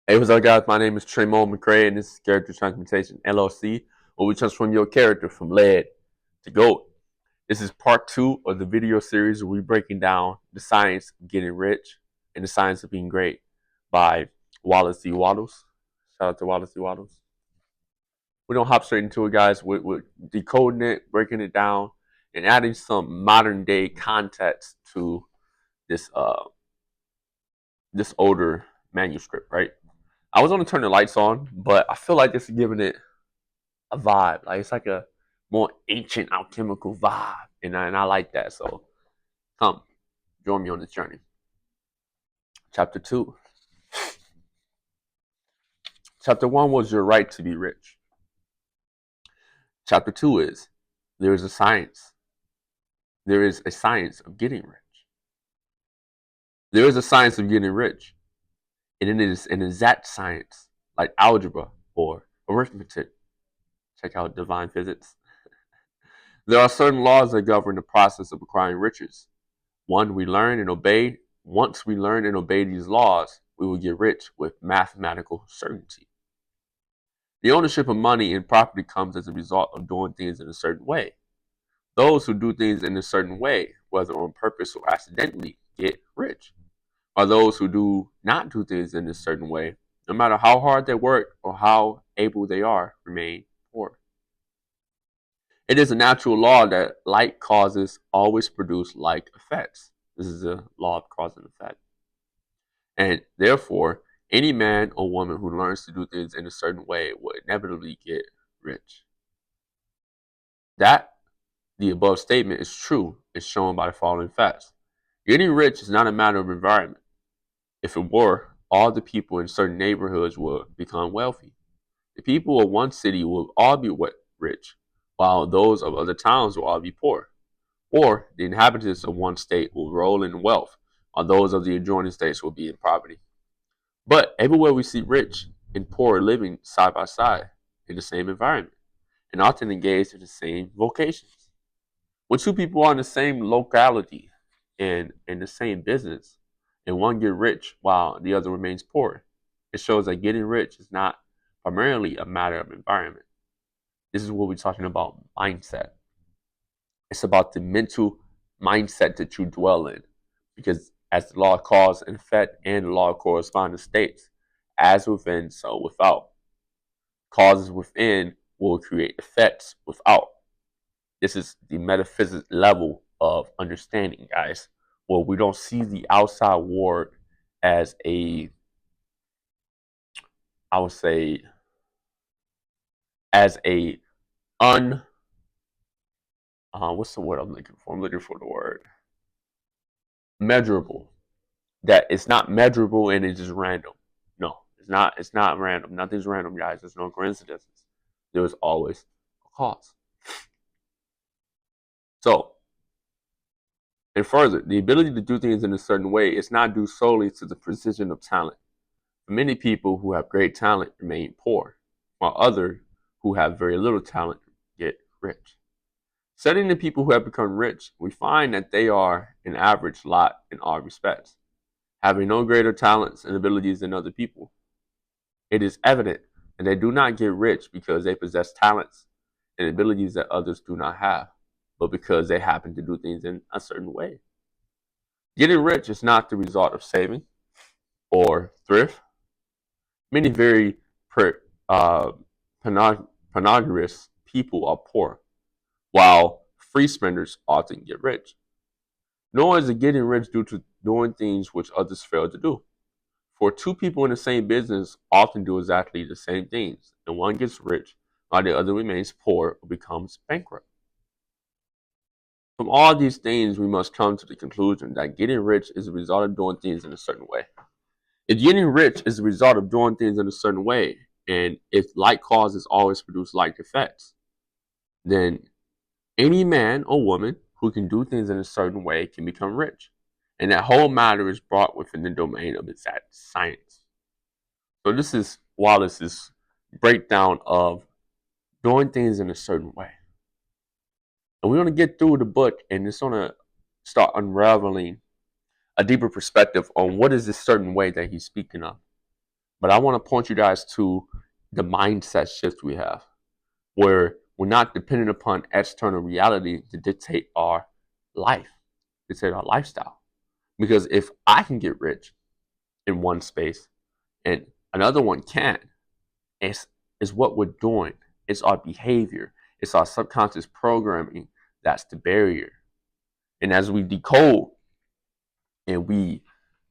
Hey, what's up, guys? My name is Tremont McCray, and this is Character Transmutation LLC, where we transform your character from lead to gold. This is part 2 of the video series where we're breaking down the science of getting rich and the science of being great by Wallace D. Wattles. Shout out to Wallace D. Wattles. We're going to hop straight into it, guys. We're decoding it, breaking it down, and adding some modern day context to this this older manuscript, right? I was going to turn the lights on, but I feel like this is giving it a vibe. Like it's like a more ancient alchemical vibe, and I like that. So come join me on this journey. Chapter 2. Chapter 1 was your right to be rich. Chapter 2 is there is a science. There is a science of getting rich. There is a science of getting rich, and it is an exact science like algebra or arithmetic. Check out divine physics. There are certain laws that govern the process of acquiring riches. Once we learn and obey these laws, we will get rich with mathematical certainty. The ownership of money and property comes as a result of doing things in a certain way. Those who do things in a certain way, whether on purpose or accidentally, get rich. While those who do not do things in a certain way, no matter how hard they work or how able they are, remain poor. It is a natural law that like causes always produce like effects. This is a law of cause and effect. And therefore, any man or woman who learns to do things in a certain way will inevitably get rich. That the above statement is true is shown by the following facts. Getting rich is not a matter of environment. If it were, all the people in certain neighborhoods would become wealthy. The people of one city will all be rich, while those of other towns will all be poor. Or the inhabitants of one state will roll in wealth, while those of the adjoining states will be in poverty. But everywhere we see rich and poor living side by side in the same environment and often engaged in the same vocations. When two people are in the same locality and in the same business, and one gets rich while the other remains poor, it shows that getting rich is not primarily a matter of environment. This is what we're talking about mindset. It's about the mental mindset that you dwell in. Because as the law of cause and effect and the law of correspondence states, as within, so without. Causes within will create effects without. This is the metaphysics level of understanding, guys, where we don't see the outside world as a, I would say, as a what's the word I'm looking for? I'm looking for the word measurable. That it's not measurable and it's just random. No, it's not. It's not random. Nothing's random, guys. There's no coincidences. There's always a cause. So, and further, the ability to do things in a certain way is not due solely to the precision of talent. Many people who have great talent remain poor, while others who have very little talent get rich. Studying the people who have become rich, we find that they are an average lot in all respects, having no greater talents and abilities than other people. It is evident that they do not get rich because they possess talents and abilities that others do not have, but because they happen to do things in a certain way. Getting rich is not the result of saving or thrift. Many very penurious people are poor, while free spenders often get rich. Nor is it getting rich due to doing things which others fail to do. For two people in the same business often do exactly the same things, and one gets rich while the other remains poor or becomes bankrupt. From all these things, we must come to the conclusion that getting rich is a result of doing things in a certain way. If getting rich is the result of doing things in a certain way, and if like causes always produce like effects, then any man or woman who can do things in a certain way can become rich. And that whole matter is brought within the domain of exact science. So this is Wallace's breakdown of doing things in a certain way. And we're going to get through the book, and it's going to start unraveling a deeper perspective on what is this certain way that he's speaking of. But I want to point you guys to the mindset shift we have, where we're not dependent upon external reality to dictate our life, dictate our lifestyle. Because if I can get rich in one space and another one can't, it's what we're doing. It's our behavior. It's our subconscious programming that's the barrier. And as we decode and we,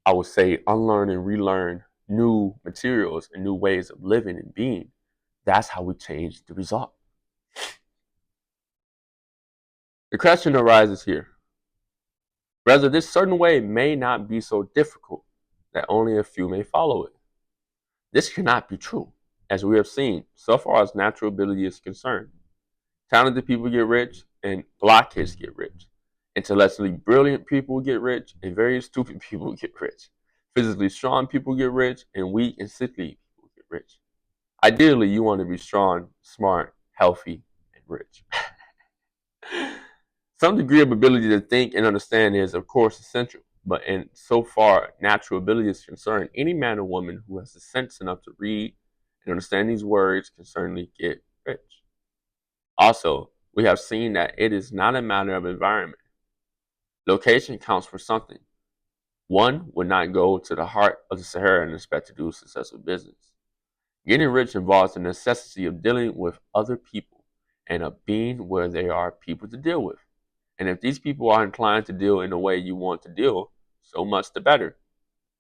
I would say, unlearn and relearn new materials and new ways of living and being, that's how we change the result. The question arises here. Rather, this certain way may not be so difficult that only a few may follow it. This cannot be true, as we have seen so far as natural ability is concerned. Talented people get rich and blockheads get rich. Intellectually brilliant people get rich and very stupid people get rich. Physically strong people get rich and weak and sickly people get rich. Ideally, you want to be strong, smart, healthy, and rich. Some degree of ability to think and understand is, of course, essential. But in so far natural ability is concerned, any man or woman who has the sense enough to read and understand these words can certainly get rich. Also, we have seen that it is not a matter of environment. Location counts for something. One would not go to the heart of the Sahara and expect to do successful business. Getting rich involves the necessity of dealing with other people and of being where there are people to deal with. And if these people are inclined to deal in the way you want to deal, so much the better.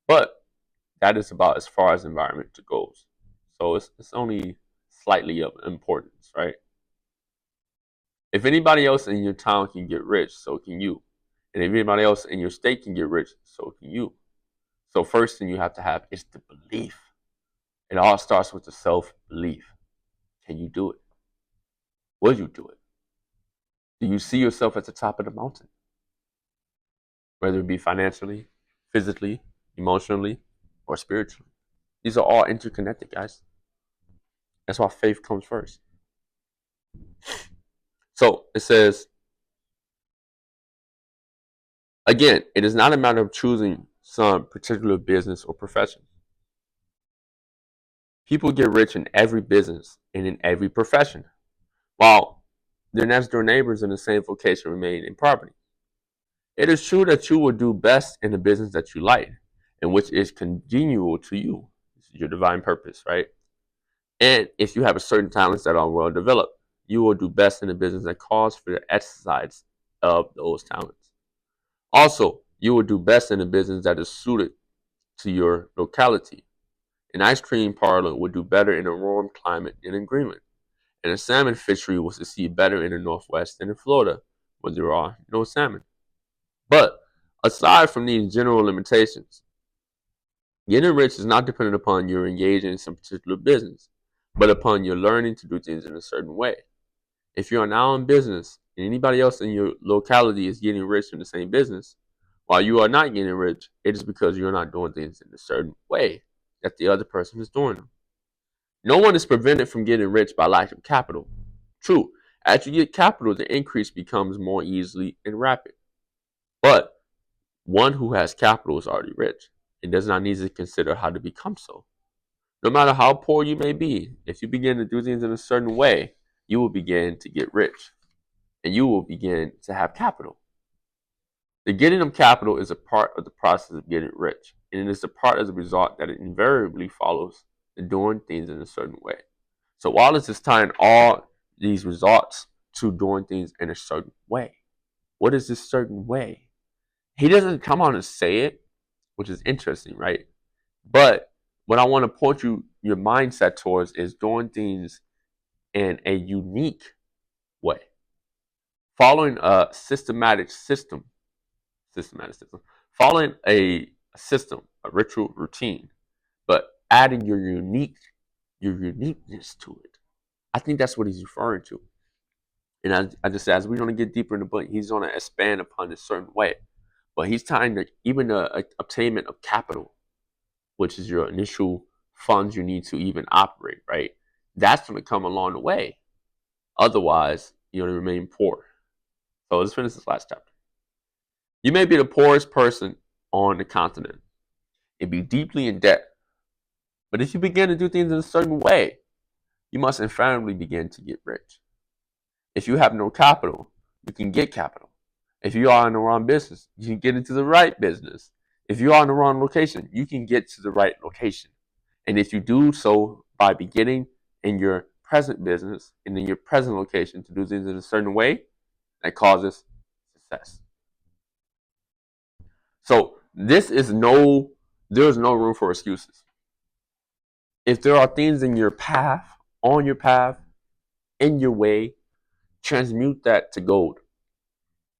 But that is about as far as environment goes. So it's only slightly of importance, right? If anybody else in your town can get rich, so can you. And if anybody else in your state can get rich, so can you. So first thing you have to have is the belief. It all starts with the self-belief. Can you do it? Will you do it? Do you see yourself at the top of the mountain? Whether it be financially, physically, emotionally, or spiritually. These are all interconnected, guys. That's why faith comes first. So it says, again, it is not a matter of choosing some particular business or profession. People get rich in every business and in every profession, while their next door neighbors in the same vocation remain in poverty. It is true that you will do best in the business that you like and which is congenial to you. This is your divine purpose, right? And if you have a certain talents that are well developed, you will do best in the business that calls for the exercise of those talents. Also, you will do best in a business that is suited to your locality. An ice cream parlor would do better in a warm climate than in Greenland. And a salmon fishery will succeed better in the Northwest than in Florida, where there are no salmon. But aside from these general limitations, getting rich is not dependent upon your engaging in some particular business, but upon your learning to do things in a certain way. If you are now in business and anybody else in your locality is getting rich in the same business, while you are not getting rich, it is because you're not doing things in a certain way that the other person is doing them. No one is prevented from getting rich by lack of capital. True, as you get capital, the increase becomes more easily and rapid. But one who has capital is already rich and does not need to consider how to become so. No matter how poor you may be, if you begin to do things in a certain way, you will begin to get rich and you will begin to have capital. The getting of capital is a part of the process of getting rich, and it is a part of the result that it invariably follows the doing things in a certain way. So Wallace is tying all these results to doing things in a certain way. What is this certain way? He doesn't come on and say it, which is interesting, right? But what I want to point your mindset towards is doing things in a unique way, following a systematic system, following a system, a ritual routine, but adding your uniqueness to it. I think that's what he's referring to. And I just said, as we're going to get deeper in the book, he's going to expand upon this certain way. But he's tying even the obtainment of capital, which is your initial funds you need to even operate, right? That's going to come along the way. Otherwise, you're going to remain poor. So let's finish this last chapter. You may be the poorest person on the continent and be deeply in debt, But if you begin to do things in a certain way, you must infallibly begin to get rich. If you have no capital, you can get capital. If you are in the wrong business, you can get into the right business. If you are in the wrong location, you can get to the right location. And if you do so by beginning in your present business and in your present location to do things in a certain way, that causes success. So there's no room for excuses. If there are things in your path, on your path, in your way, transmute that to gold.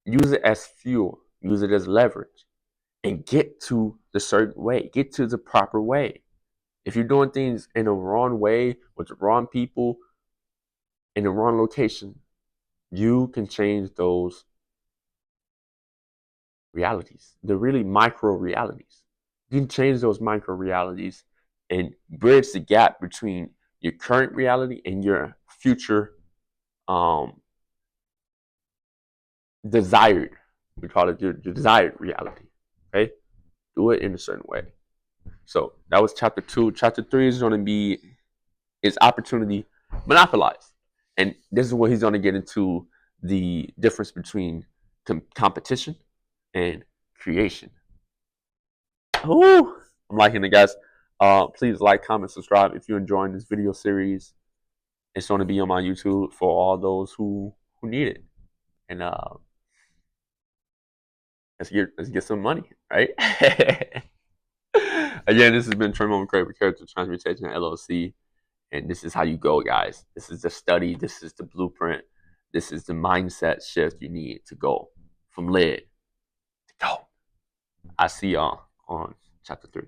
Use it as fuel. Use it as leverage. And get to the certain way. Get to the proper way. If you're doing things in the wrong way, with the wrong people, in the wrong location, you can change those realities. They're really micro realities. You can change those micro realities and bridge the gap between your current reality and your future desired. We call it your desired reality. Okay? Do it in a certain way. So that was chapter 2. Chapter 3 is going to be is opportunity monopolized. And this is where he's going to get into the difference between competition and creation. Ooh, I'm liking it, guys. Please like, comment, subscribe if you're enjoying this video series. It's going to be on my YouTube for all those who need it. And let's get some money, right? Again, this has been Tremont McCray with Character Transmutation LLC. And this is how you go, guys. This is the study. This is the blueprint. This is the mindset shift you need to go from lead to go. I see y'all on chapter 3.